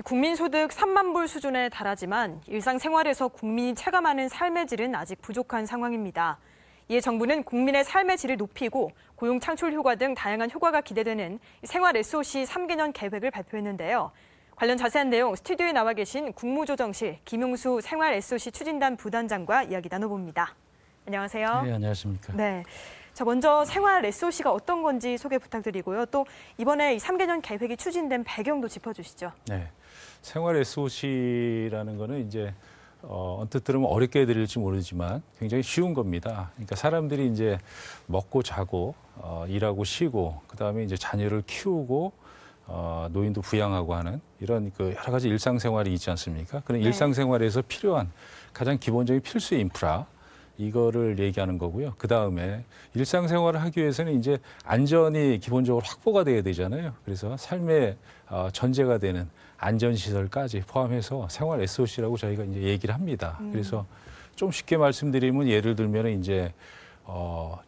국민소득 3만 불 수준에 달하지만 일상생활에서 국민이 체감하는 삶의 질은 아직 부족한 상황입니다. 이에 정부는 국민의 삶의 질을 높이고 고용 창출 효과 등 다양한 효과가 기대되는 생활 SOC 3개년 계획을 발표했는데요. 관련 자세한 내용 스튜디오에 나와 계신 국무조정실 김용수 생활 SOC 추진단 부단장과 이야기 나눠봅니다. 안녕하세요. 네, 안녕하십니까. 네. 자, 먼저 생활 SOC가 어떤 건지 소개 부탁드리고요. 또 이번에 이 3개년 계획이 추진된 배경도 짚어주시죠. 네, 생활 SOC라는 거는 이제 언뜻 들으면 어렵게 들릴지 모르지만 굉장히 쉬운 겁니다. 그러니까 사람들이 이제 먹고 자고 일하고 쉬고 그다음에 이제 자녀를 키우고 노인도 부양하고 하는 이런 그 여러 가지 일상생활이 있지 않습니까? 그런 일상생활에서 필요한 가장 기본적인 필수 인프라 이거를 얘기하는 거고요. 그 다음에 일상생활을 하기 위해서는 이제 안전이 기본적으로 확보가 돼야 되잖아요. 그래서 삶의 전제가 되는 안전시설까지 포함해서 생활 SOC라고 저희가 이제 얘기를 합니다. 그래서 좀 쉽게 말씀드리면 예를 들면 이제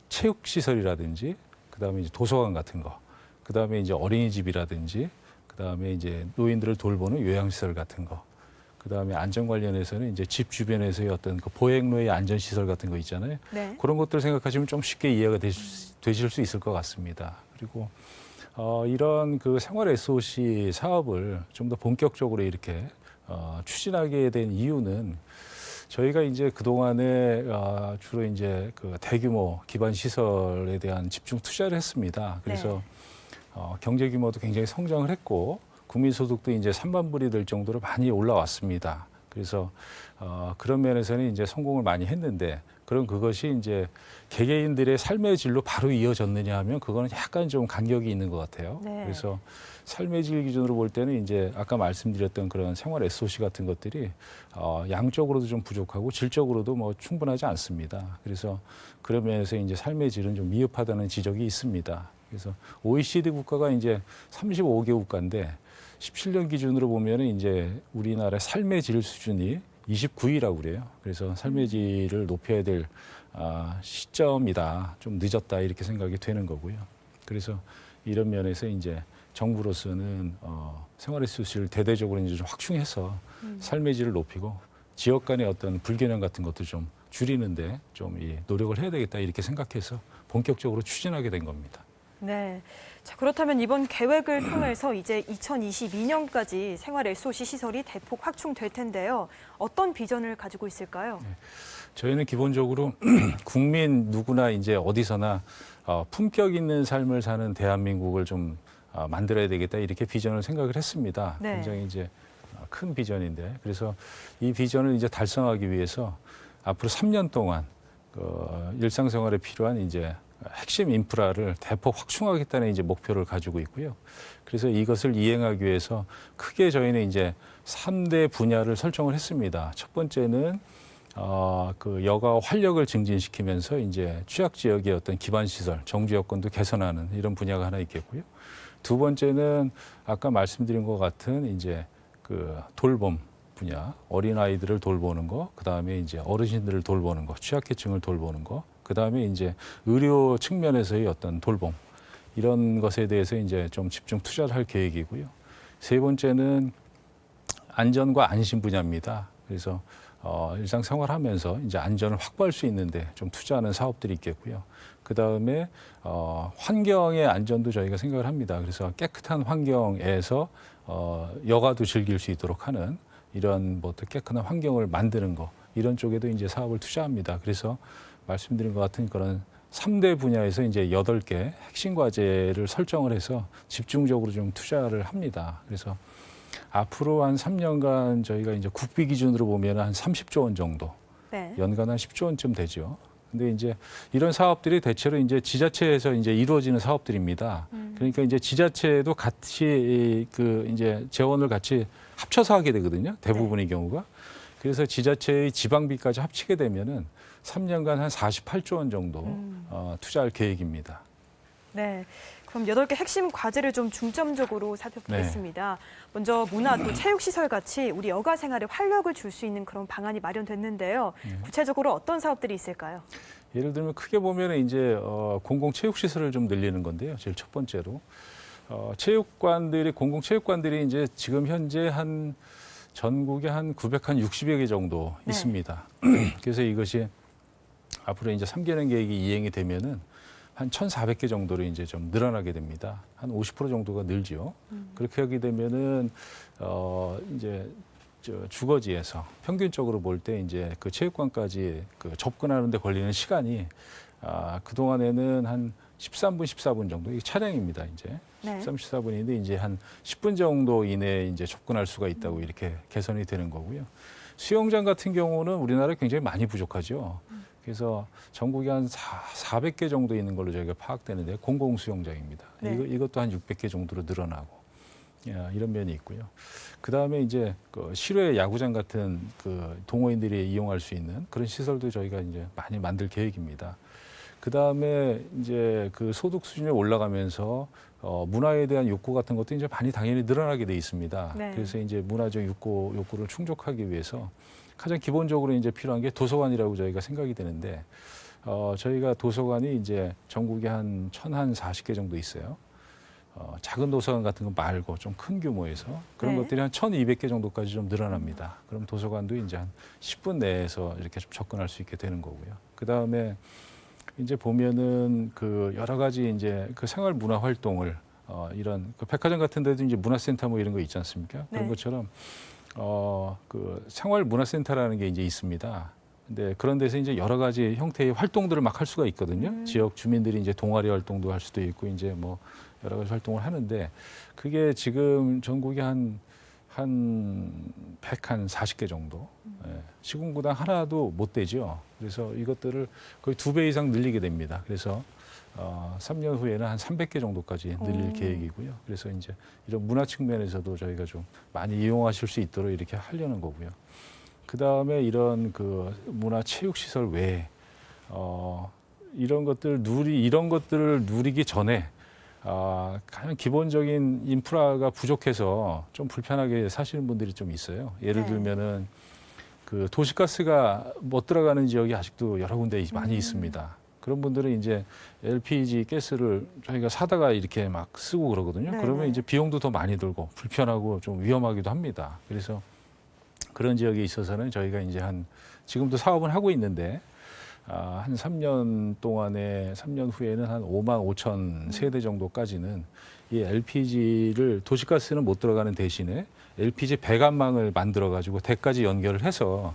체육시설이라든지 그다음에 이제 도서관 같은 거, 그다음에 이제 어린이집이라든지 그다음에 이제 노인들을 돌보는 요양시설 같은 거. 그다음에 안전 관련해서는 이제 집 주변에서의 어떤 그 보행로의 안전 시설 같은 거 있잖아요. 네. 그런 것들 생각하시면 좀 쉽게 이해가 되실 수 있을 것 같습니다. 그리고 이런 그 생활 SOC 사업을 좀 더 본격적으로 이렇게 추진하게 된 이유는 저희가 이제 그 동안에 주로 이제 그 대규모 기반 시설에 대한 집중 투자를 했습니다. 그래서 경제 규모도 굉장히 성장을 했고. 국민소득도 이제 3만 불이 될 정도로 많이 올라왔습니다. 그래서 그런 면에서는 이제 성공을 많이 했는데 그럼 그것이 이제 개개인들의 삶의 질로 바로 이어졌느냐 하면 그거는 약간 좀 간격이 있는 것 같아요. 네. 그래서 삶의 질 기준으로 볼 때는 이제 아까 말씀드렸던 그런 생활 SOC 같은 것들이 양적으로도 좀 부족하고 질적으로도 뭐 충분하지 않습니다. 그래서 그런 면에서 이제 삶의 질은 좀 미흡하다는 지적이 있습니다. 그래서 OECD 국가가 이제 35개 국가인데 17년 기준으로 보면은 이제 우리나라 삶의 질 수준이 29위라고 그래요. 그래서 삶의 질을 높여야 될 시점이다. 좀 늦었다 이렇게 생각이 되는 거고요. 그래서 이런 면에서 이제 정부로서는 생활 SOC를 대대적으로 이제 좀 확충해서 삶의 질을 높이고 지역 간의 어떤 불균형 같은 것도 좀 줄이는데 좀 이 노력을 해야 되겠다 이렇게 생각해서 본격적으로 추진하게 된 겁니다. 네. 자, 그렇다면 이번 계획을 통해서 이제 2022년까지 생활 SOC 시설이 대폭 확충될 텐데요. 어떤 비전을 가지고 있을까요? 네. 저희는 기본적으로 국민 누구나 이제 어디서나 품격 있는 삶을 사는 대한민국을 좀 만들어야 되겠다 이렇게 비전을 생각을 했습니다. 네. 굉장히 이제 큰 비전인데 그래서 이 비전을 이제 달성하기 위해서 앞으로 3년 동안 일상생활에 필요한 이제 핵심 인프라를 대폭 확충하겠다는 이제 목표를 가지고 있고요. 그래서 이것을 이행하기 위해서 크게 저희는 이제 3대 분야를 설정을 했습니다. 첫 번째는 그 여가 활력을 증진시키면서 이제 취약 지역의 어떤 기반 시설, 정주 여건도 개선하는 이런 분야가 하나 있겠고요. 두 번째는 아까 말씀드린 것 같은 이제 그 돌봄 분야, 어린 아이들을 돌보는 거, 그 다음에 이제 어르신들을 돌보는 거, 취약계층을 돌보는 거. 그다음에 이제 의료 측면에서의 어떤 돌봄 이런 것에 대해서 이제 좀 집중 투자를 할 계획이고요. 세 번째는 안전과 안심 분야입니다. 그래서 일상생활하면서 이제 안전을 확보할 수 있는데 좀 투자하는 사업들이 있겠고요. 그다음에 환경의 안전도 저희가 생각을 합니다. 그래서 깨끗한 환경에서 여가도 즐길 수 있도록 하는 이런 뭐 깨끗한 환경을 만드는 거 이런 쪽에도 이제 사업을 투자합니다. 그래서 말씀드린 것 같은 그런 3대 분야에서 이제 8개 핵심 과제를 설정을 해서 집중적으로 좀 투자를 합니다. 그래서 앞으로 한 3년간 저희가 이제 국비 기준으로 보면 한 30조 원 정도, 네. 연간 한 10조 원쯤 되죠. 근데 이제 이런 사업들이 대체로 이제 지자체에서 이제 이루어지는 사업들입니다. 그러니까 이제 지자체도 같이 그 이제 재원을 같이 합쳐서 하게 되거든요. 대부분의 경우가. 그래서 지자체의 지방비까지 합치게 되면은 3년간 한 48조 원 정도 투자할 계획입니다. 네, 그럼 8개 핵심 과제를 좀 중점적으로 살펴보겠습니다. 네. 먼저 문화 또 체육시설 같이 우리 여가 생활에 활력을 줄 수 있는 그런 방안이 마련됐는데요. 구체적으로 어떤 사업들이 있을까요? 예를 들면 크게 보면 이제 공공체육시설을 좀 늘리는 건데요. 제일 첫 번째로. 체육관들이 공공체육관들이 이제 지금 현재 한 전국에 한 960여 개 정도 네. 있습니다. 그래서 이것이 앞으로 이제 3개년 계획이 이행이 되면은 한 1,400개 정도로 이제 좀 늘어나게 됩니다. 한 50% 정도가 늘죠. 그렇게 하게 되면은 이제 주거지에서 평균적으로 볼 때 이제 그 체육관까지 그 접근하는 데 걸리는 시간이 그동안에는 한 13분, 14분 정도, 이게 차량입니다, 이제. 네. 13, 14분인데 이제 한 10분 정도 이내에 이제 접근할 수가 있다고 이렇게 개선이 되는 거고요. 수영장 같은 경우는 우리나라에 굉장히 많이 부족하죠. 그래서 전국에 한 400개 정도 있는 걸로 저희가 파악되는데 공공 수영장입니다. 네. 이것도 한 600개 정도로 늘어나고 이런 면이 있고요. 그 다음에 이제 그 실외 야구장 같은 그 동호인들이 이용할 수 있는 그런 시설도 저희가 이제 많이 만들 계획입니다. 그 다음에 이제 그 소득 수준이 올라가면서 문화에 대한 욕구 같은 것도 이제 많이 당연히 늘어나게 돼 있습니다. 네. 그래서 이제 문화적 욕구를 충족하기 위해서 가장 기본적으로 이제 필요한 게 도서관이라고 저희가 생각이 되는데 저희가 도서관이 이제 전국에 한 1,040개 정도 있어요. 작은 도서관 같은 거 말고 좀 큰 규모에서 그런 네. 것들이 한 1,200개 정도까지 좀 늘어납니다. 그럼 도서관도 이제 한 10분 내에서 이렇게 좀 접근할 수 있게 되는 거고요. 그 다음에 이제 보면은 그 여러 가지 이제 그 생활 문화 활동을 이런 그 백화점 같은 데도 이제 문화센터 뭐 이런 거 있지 않습니까? 그런 네. 것처럼 그 생활 문화센터라는 게 이제 있습니다. 근데 그런 데서 이제 여러 가지 형태의 활동들을 막 할 수가 있거든요. 지역 주민들이 이제 동아리 활동도 할 수도 있고 이제 뭐 여러 가지 활동을 하는데 그게 지금 전국에 한 140개 정도. 예, 시군구당 하나도 못 되죠. 그래서 이것들을 거의 2배 이상 늘리게 됩니다. 그래서 3년 후에는 한 300개 정도까지 늘릴 계획이고요. 그래서 이제 이런 문화 측면에서도 저희가 좀 많이 이용하실 수 있도록 이렇게 하려는 거고요. 그 다음에 이런 그 문화 체육 시설 외에 이런 것들을 누리기 전에 가장 기본적인 인프라가 부족해서 좀 불편하게 사시는 분들이 좀 있어요. 예를 네. 들면은 그 도시가스가 못 들어가는 지역이 아직도 여러 군데 많이 있습니다. 그런 분들은 이제 LPG 가스를 저희가 사다가 이렇게 막 쓰고 그러거든요. 네네. 그러면 이제 비용도 더 많이 들고 불편하고 좀 위험하기도 합니다. 그래서 그런 지역에 있어서는 저희가 이제 지금도 사업을 하고 있는데 한 3년 후에는 한 5만 5천 세대 정도까지는 이 LPG를 도시가스는 못 들어가는 대신에 LPG 배관망을 만들어 가지고 대까지 연결을 해서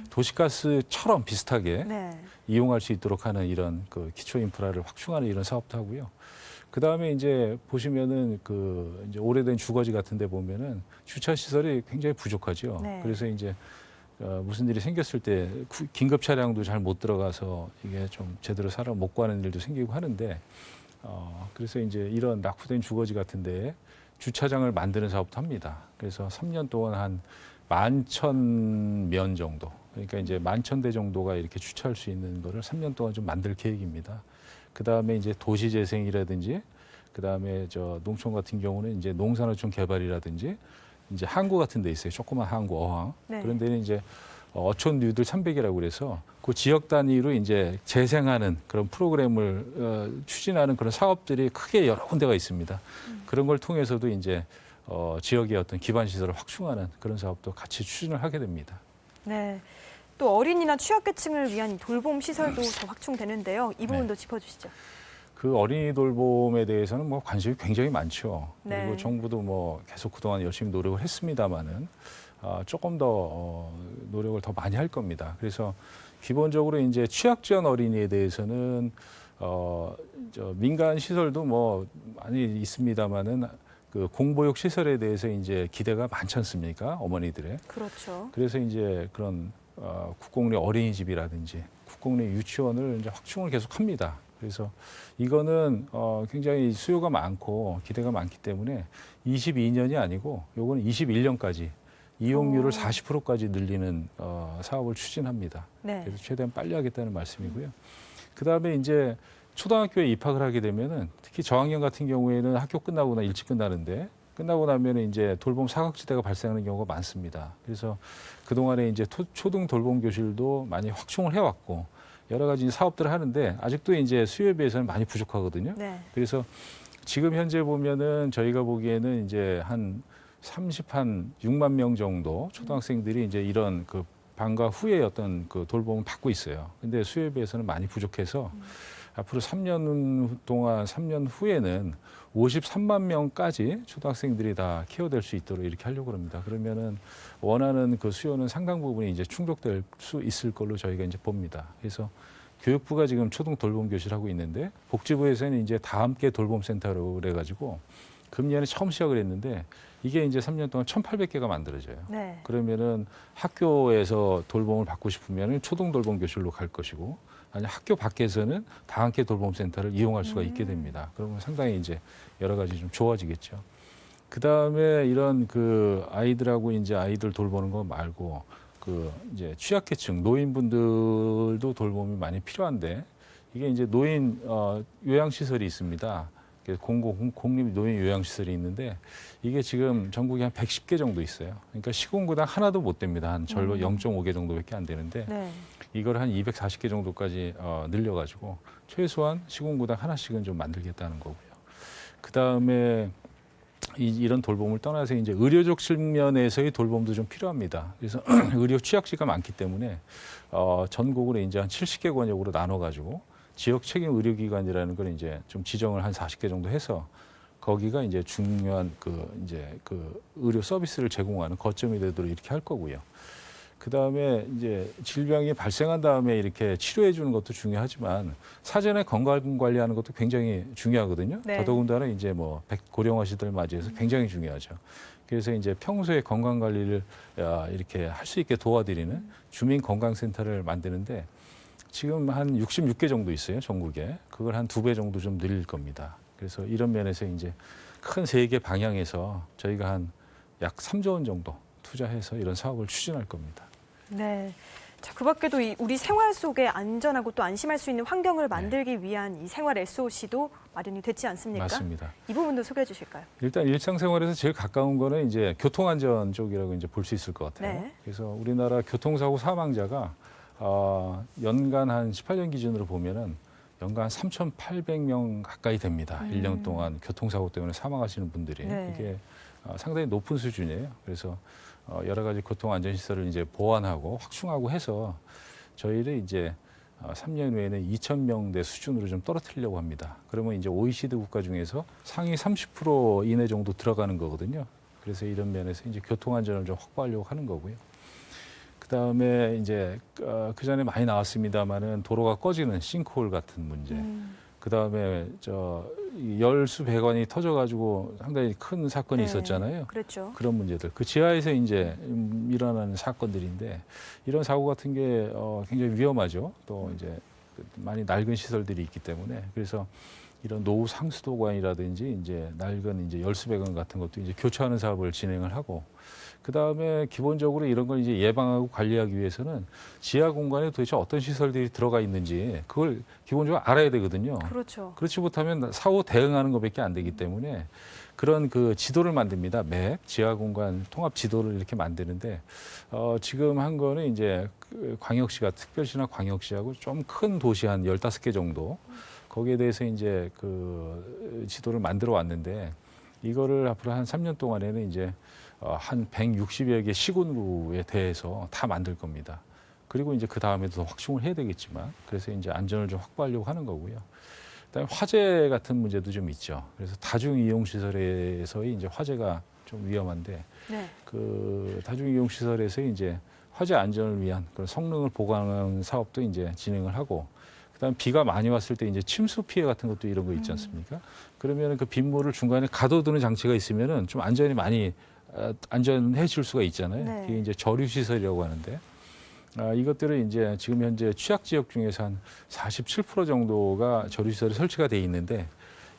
도시가스처럼 비슷하게 네. 이용할 수 있도록 하는 이런 그 기초 인프라를 확충하는 이런 사업도 하고요. 그 다음에 이제 보시면은 그 이제 오래된 주거지 같은 데 보면은 주차 시설이 굉장히 부족하죠. 네. 그래서 이제 무슨 일이 생겼을 때 긴급 차량도 잘 못 들어가서 이게 좀 제대로 사람 못 구하는 일도 생기고 하는데 그래서 이제 이런 낙후된 주거지 같은 데에 주차장을 만드는 사업도 합니다. 그래서 3년 동안 한 11,000면 정도, 그러니까 이제 11,000대 정도가 이렇게 주차할 수 있는 거를 3년 동안 좀 만들 계획입니다. 그 다음에 이제 도시재생이라든지, 그 다음에 농촌 같은 경우는 이제 농산어촌 개발이라든지, 이제 항구 같은 데 있어요. 조그만 항구, 어항. 네. 그런 데는 이제 어촌 뉴들 300이라고 그래서 그 지역 단위로 이제 재생하는 그런 프로그램을 추진하는 그런 사업들이 크게 여러 군데가 있습니다. 그런 걸 통해서도 이제 지역의 어떤 기반 시설을 확충하는 그런 사업도 같이 추진을 하게 됩니다. 네. 또 어린이나 취약계층을 위한 돌봄 시설도 더 확충되는데요. 이 부분도 짚어주시죠. 그 어린이 돌봄에 대해서는 뭐 관심이 굉장히 많죠. 네. 그리고 정부도 뭐 계속 그동안 열심히 노력을 했습니다마는 조금 더 노력을 더 많이 할 겁니다. 그래서 기본적으로 이제 취약 지원 어린이에 대해서는 민간 시설도 뭐 많이 있습니다마는 그 공보육 시설에 대해서 이제 기대가 많지 않습니까? 어머니들의. 그렇죠. 그래서 이제 그런 국공립 어린이집이라든지 국공립 유치원을 이제 확충을 계속합니다. 그래서 이거는 굉장히 수요가 많고 기대가 많기 때문에 22년이 아니고 요거는 21년까지 이용률을 40%까지 늘리는 사업을 추진합니다. 네. 그래서 최대한 빨리 하겠다는 말씀이고요. 그다음에 이제 초등학교에 입학을 하게 되면은 특히 저학년 같은 경우에는 학교 끝나거나 일찍 끝나는데 끝나고 나면은 이제 돌봄 사각지대가 발생하는 경우가 많습니다. 그래서 그동안에 이제 초등 돌봄 교실도 많이 확충을 해왔고 여러 가지 사업들을 하는데 아직도 이제 수요에 비해서는 많이 부족하거든요. 네. 그래서 지금 현재 보면은 저희가 보기에는 이제 한 6만 명 정도 초등학생들이 이제 이런 그 방과 후에 어떤 그 돌봄을 받고 있어요. 근데 수요에 비해서는 많이 부족해서 앞으로 3년 동안, 3년 후에는 53만 명까지 초등학생들이 다 케어될 수 있도록 이렇게 하려고 합니다. 그러면은 원하는 그 수요는 상당 부분이 이제 충족될 수 있을 걸로 저희가 이제 봅니다. 그래서 교육부가 지금 초등 돌봄 교실을 하고 있는데 복지부에서는 이제 다 함께 돌봄센터로 그래가지고 금년에 처음 시작을 했는데 이게 이제 3년 동안 1,800개가 만들어져요. 네. 그러면은 학교에서 돌봄을 받고 싶으면은 초등 돌봄 교실로 갈 것이고 아니 학교 밖에서는 다 함께 돌봄센터를 이용할 수가 있게 됩니다. 그러면 상당히 이제 여러 가지 좀 좋아지겠죠. 그 다음에 이런 그 아이들하고 이제 아이들 돌보는 거 말고 그 이제 취약계층 노인분들도 돌봄이 많이 필요한데 이게 이제 노인 요양시설이 있습니다. 공립 노인 요양시설이 있는데 이게 지금 전국에 한 110개 정도 있어요. 그러니까 시군구당 하나도 못 됩니다. 한 절반 0.5개 정도밖에 안 되는데 네. 이걸 한 240개 정도까지 늘려가지고 최소한 시군구당 하나씩은 좀 만들겠다는 거고요. 그 다음에 이런 돌봄을 떠나서 이제 의료적 측면에서의 돌봄도 좀 필요합니다. 그래서 의료 취약지가 많기 때문에 전국으로 이제 한 70개 권역으로 나눠가지고 지역 책임 의료기관이라는 걸 이제 좀 지정을 한 40개 정도 해서 거기가 이제 중요한 그 의료 서비스를 제공하는 거점이 되도록 이렇게 할 거고요. 그 다음에 이제 질병이 발생한 다음에 이렇게 치료해 주는 것도 중요하지만 사전에 건강 관리하는 것도 굉장히 중요하거든요. 네. 더더군다나 이제 뭐 고령화 시대를 맞이해서 굉장히 중요하죠. 그래서 이제 평소에 건강 관리를 이렇게 할 수 있게 도와드리는 주민 건강센터를 만드는데 지금 한 66개 정도 있어요, 전국에. 그걸 한 2배 정도 좀 늘릴 겁니다. 그래서 이런 면에서 이제 큰 세 개 방향에서 저희가 한 약 3조 원 정도 투자해서 이런 사업을 추진할 겁니다. 네. 자, 그 밖에도 우리 생활 속에 안전하고 또 안심할 수 있는 환경을 만들기 위한 이 생활 SOC도 마련이 됐지 않습니까? 맞습니다. 이 부분도 소개해 주실까요? 일단 일상생활에서 제일 가까운 거는 이제 교통안전 쪽이라고 이제 볼 수 있을 것 같아요. 네. 그래서 우리나라 교통사고 사망자가 연간 한 18년 기준으로 보면은 연간 3,800명 가까이 됩니다. 1년 동안 교통사고 때문에 사망하시는 분들이. 네. 이게 상당히 높은 수준이에요. 그래서 여러 가지 교통안전시설을 이제 보완하고 확충하고 해서 저희를 이제 3년 후에는 2,000명대 수준으로 좀 떨어뜨리려고 합니다. 그러면 이제 OECD 국가 중에서 상위 30% 이내 정도 들어가는 거거든요. 그래서 이런 면에서 이제 교통안전을 좀 확보하려고 하는 거고요. 그다음에 이제 그 전에 많이 나왔습니다마는 도로가 꺼지는 싱크홀 같은 문제. 그다음에 열수 배관이 터져가지고 상당히 큰 사건이 네. 있었잖아요. 그렇죠. 그런 문제들. 그 지하에서 이제 일어나는 사건들인데 이런 사고 같은 게 굉장히 위험하죠. 또 이제 많이 낡은 시설들이 있기 때문에 그래서 이런 노후 상수도관이라든지 이제 낡은 이제 열수 배관 같은 것도 이제 교체하는 사업을 진행을 하고 그 다음에 기본적으로 이런 걸 이제 예방하고 관리하기 위해서는 지하 공간에 도대체 어떤 시설들이 들어가 있는지 그걸 기본적으로 알아야 되거든요. 그렇죠. 그렇지 못하면 사후 대응하는 것밖에 안 되기 때문에 그런 그 지도를 만듭니다. 맵, 지하 공간 통합 지도를 이렇게 만드는데 지금 한 거는 이제 광역시가 특별시나 광역시하고 좀 큰 도시 한 15개 정도 거기에 대해서 이제 그 지도를 만들어 왔는데 이거를 앞으로 한 3년 동안에는 이제 한 160여 개 시군구에 대해서 다 만들 겁니다. 그리고 이제 그 다음에도 더 확충을 해야 되겠지만 그래서 이제 안전을 좀 확보하려고 하는 거고요. 그다음에 화재 같은 문제도 좀 있죠. 그래서 다중이용시설에서의 이제 화재가 좀 위험한데 네. 그 다중이용시설에서 이제 화재 안전을 위한 그런 성능을 보강하는 사업도 이제 진행을 하고 그다음 비가 많이 왔을 때 이제 침수 피해 같은 것도 이런 거 있지 않습니까? 그러면 그 빗물을 중간에 가둬두는 장치가 있으면은 좀 안전이 많이 안전해질 수가 있잖아요. 네. 그게 이제 저류 시설이라고 하는데 이것들은 이제 지금 현재 취약 지역 중에서 한 47% 정도가 저류 시설이 설치가 돼 있는데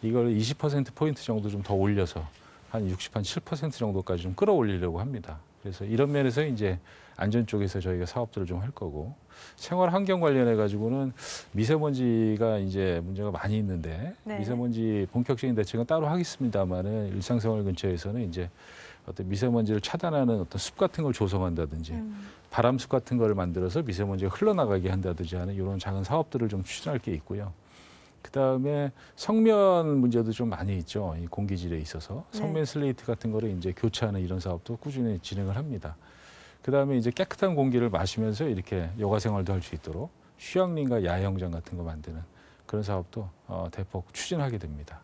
이걸 20% 포인트 정도 좀 더 올려서 한 7% 정도까지 좀 끌어올리려고 합니다. 그래서 이런 면에서 이제 안전 쪽에서 저희가 사업들을 좀 할 거고 생활 환경 관련해 가지고는 미세먼지가 이제 문제가 많이 있는데 네. 미세먼지 본격적인 대책은 따로 하겠습니다만은 일상생활 근처에서는 이제 어떤 미세먼지를 차단하는 어떤 숲 같은 걸 조성한다든지 바람숲 같은 걸 만들어서 미세먼지가 흘러나가게 한다든지 하는 이런 작은 사업들을 좀 추진할 게 있고요. 그다음에 성면 문제도 좀 많이 있죠. 이 공기질에 있어서 성면 슬레이트 같은 거를 이제 교체하는 이런 사업도 꾸준히 진행을 합니다. 그다음에 이제 깨끗한 공기를 마시면서 이렇게 여가 생활도 할 수 있도록 휴양림과 야영장 같은 거 만드는 그런 사업도 대폭 추진하게 됩니다.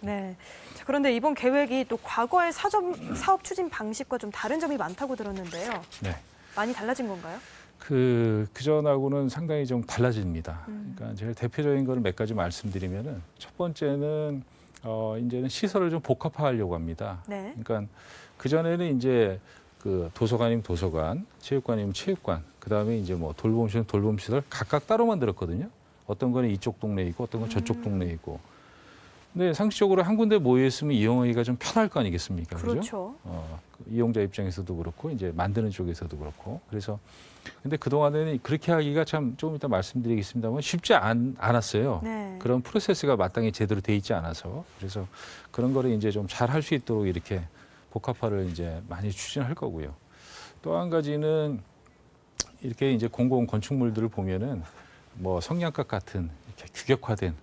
네. 자, 그런데 이번 계획이 또 과거의 사업 추진 방식과 좀 다른 점이 많다고 들었는데요. 네. 많이 달라진 건가요? 그전하고는 상당히 좀 달라집니다. 그러니까 제일 대표적인 거를 몇 가지 말씀드리면은 첫 번째는 이제는 시설을 좀 복합화하려고 합니다. 네. 그러니까 그전에는 이제 그 도서관이면 도서관, 체육관이면 체육관, 그다음에 이제 뭐 돌봄시설 돌봄시설 각각 따로 만들었거든요. 어떤 거는 이쪽 동네에 있고 어떤 건 저쪽 동네에 있고. 근데 상식적으로 한 군데 모여 있으면 이용하기가 좀 편할 거 아니겠습니까? 그렇죠. 그 이용자 입장에서도 그렇고 이제 만드는 쪽에서도 그렇고. 그래서 근데 그동안에는 그렇게 하기가 참 조금 이따 말씀드리겠습니다만 쉽지 않았어요. 네. 그런 프로세스가 마땅히 제대로 돼 있지 않아서. 그래서 그런 거를 이제 좀 잘 할 수 있도록 이렇게 복합화를 이제 많이 추진할 거고요. 또 한 가지는 이렇게 이제 공공 건축물들을 보면은 뭐 성냥갑 같은 이렇게 규격화된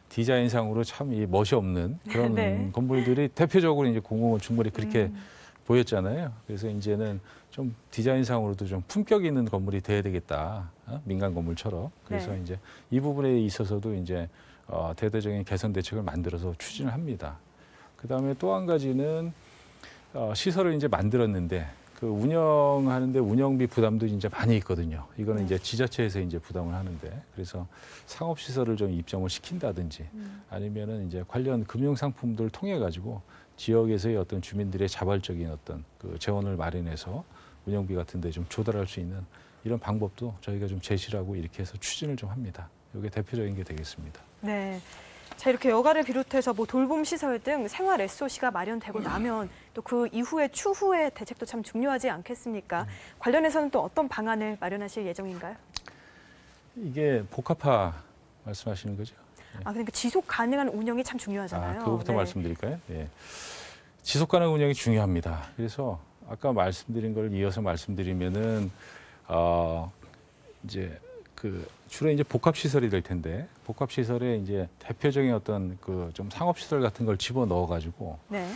디자인상으로 참 이 멋이 없는 그런 네. 건물들이 대표적으로 이제 공공 건축물이 그렇게 보였잖아요. 그래서 이제는 좀 디자인상으로도 좀 품격 있는 건물이 돼야 되겠다. 민간 건물처럼. 그래서 네. 이제 이 부분에 있어서도 이제 대대적인 개선 대책을 만들어서 추진을 합니다. 그다음에 또 한 가지는 시설을 이제 만들었는데 그 운영하는데 운영비 부담도 이제 많이 있거든요. 이거는 이제 지자체에서 이제 부담을 하는데 그래서 상업 시설을 좀 입점을 시킨다든지 아니면은 이제 관련 금융 상품들을 통해 가지고 지역에서의 어떤 주민들의 자발적인 어떤 그 재원을 마련해서 운영비 같은 데 좀 조달할 수 있는 이런 방법도 저희가 좀 제시를 하고 이렇게 해서 추진을 좀 합니다. 이게 대표적인 게 되겠습니다. 네. 자, 이렇게 여가를 비롯해서 뭐 돌봄 시설 등 생활 SOC가 마련되고 나면 또 그 이후에 추후의 대책도 참 중요하지 않겠습니까? 관련해서는 또 어떤 방안을 마련하실 예정인가요? 이게 복합화 말씀하시는 거죠? 아, 그러니까 지속 가능한 운영이 참 중요하잖아요. 그거부터 네. 말씀드릴까요? 예. 지속 가능 운영이 중요합니다. 그래서 아까 말씀드린 걸 이어서 말씀드리면은 이제 그 주로 이제 복합 시설이 될 텐데 복합 시설에 이제 대표적인 어떤 그 좀 상업 시설 같은 걸 집어 넣어 가지고 네.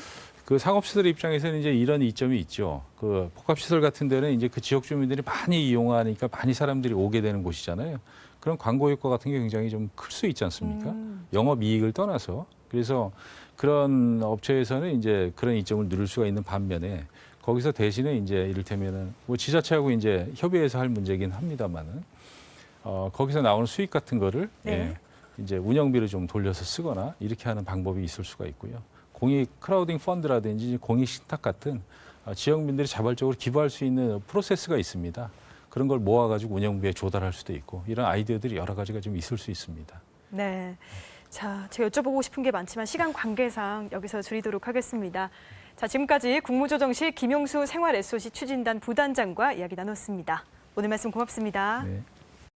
그 상업 시설 입장에서는 이제 이런 이점이 있죠. 그 복합 시설 같은 데는 이제 그 지역 주민들이 많이 이용하니까 많이 사람들이 오게 되는 곳이잖아요. 그런 광고 효과 같은 게 굉장히 좀 클 수 있지 않습니까? 영업 이익을 떠나서. 그래서 그런 업체에서는 이제 그런 이점을 누릴 수가 있는 반면에 거기서 대신에 이제 이를테면은 뭐 지자체하고 이제 협의해서 할 문제긴 합니다만은 거기서 나오는 수익 같은 거를 네. 이제 운영비를 좀 돌려서 쓰거나 이렇게 하는 방법이 있을 수가 있고요. 공익 크라우딩 펀드라든지 공익 신탁 같은 지역민들이 자발적으로 기부할 수 있는 프로세스가 있습니다. 그런 걸 모아가지고 운영비에 조달할 수도 있고 이런 아이디어들이 여러 가지가 좀 있을 수 있습니다. 네. 자, 제가 여쭤보고 싶은 게 많지만 시간 관계상 여기서 줄이도록 하겠습니다. 자, 지금까지 국무조정실 김용수 생활 SOC 추진단 부단장과 이야기 나눴습니다. 오늘 말씀 고맙습니다. 네.